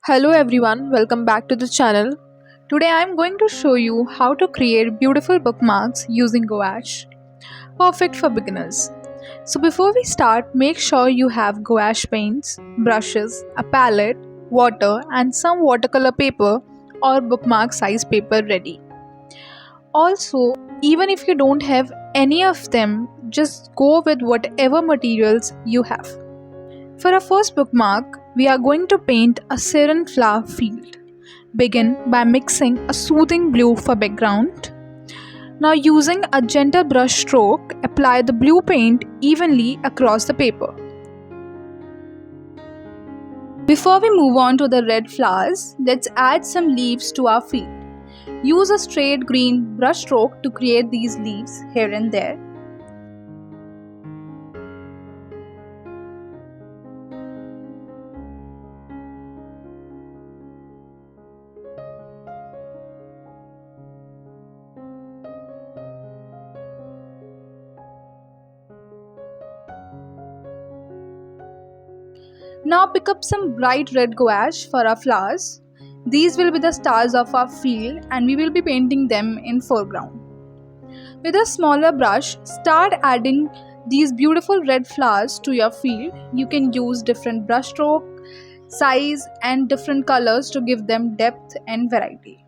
Hello everyone, welcome back to the channel. Today I am going to show you how to create beautiful bookmarks using Gouache. Perfect for beginners. So before we start, make sure you have gouache paints, brushes, a palette, water and some watercolor paper or bookmark size paper ready. Also, even if you don't have any of them, just go with whatever materials you have. For our first bookmark, we are going to paint a siren flower field. Begin by mixing a soothing blue for background. Now using a gentle brush stroke, apply the blue paint evenly across the paper. Before we move on to the red flowers, let's add some leaves to our field. Use a straight green brush stroke to create these leaves here and there. Now pick up some bright red gouache for our flowers. These will be the stars of our field and we will be painting them in foreground. With a smaller brush, start adding these beautiful red flowers to your field. You can use different brush stroke, size and different colors to give them depth and variety.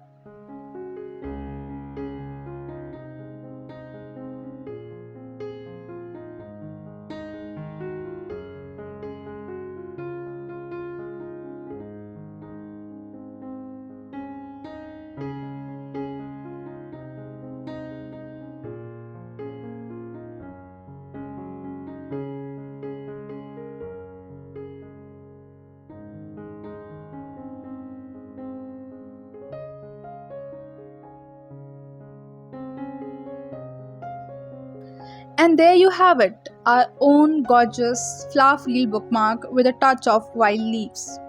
And there you have it, our own gorgeous flower field bookmark with a touch of wild leaves.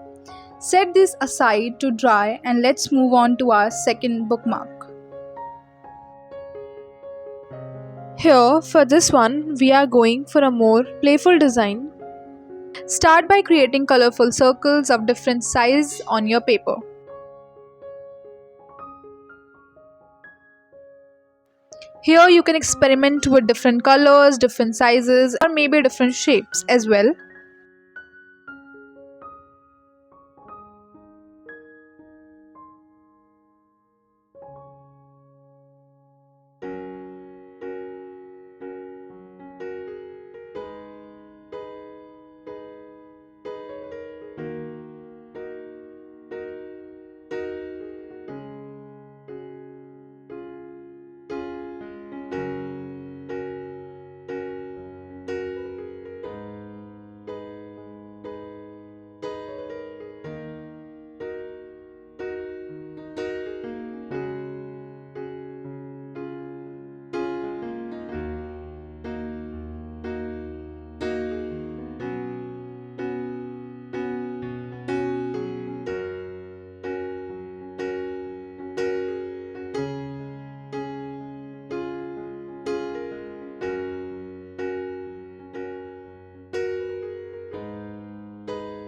Set this aside to dry and let's move on to our second bookmark. Here, for this one, we are going for a more playful design. Start by creating colorful circles of different size on your paper. Here you can experiment with different colors, different sizes or maybe different shapes as well.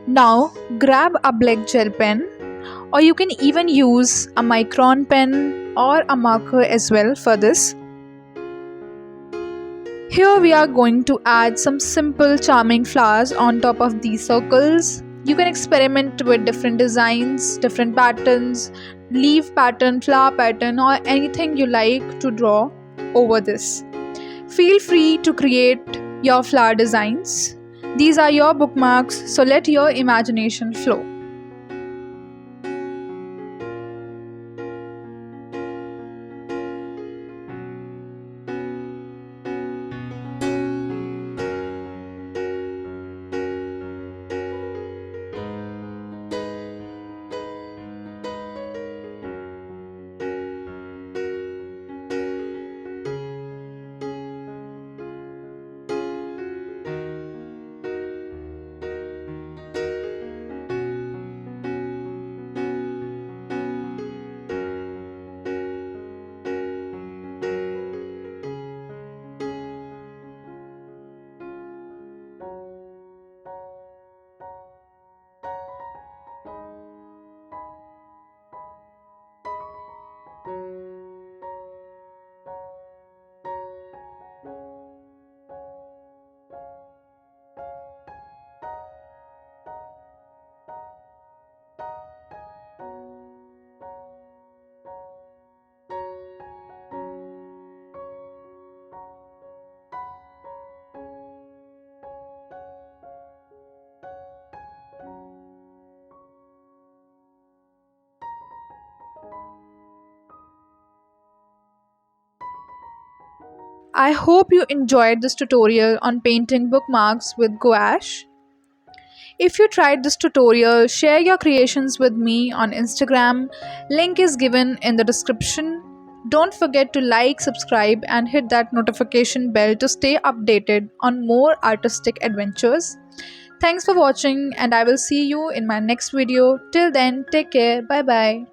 Now grab a black gel pen or you can even use a micron pen or a marker as well for this. Here we are going to add some simple charming flowers on top of these circles. You can experiment with different designs, different patterns, leaf pattern, flower pattern or anything you like to draw over this. Feel free to create your flower designs. These are your bookmarks, so let your imagination flow. I hope you enjoyed this tutorial on painting bookmarks with gouache. If you tried this tutorial, share your creations with me on Instagram. Link is given in the description. Don't forget to like, subscribe, and hit that notification bell to stay updated on more artistic adventures. Thanks for watching, and I will see you in my next video. Till then, take care. Bye bye.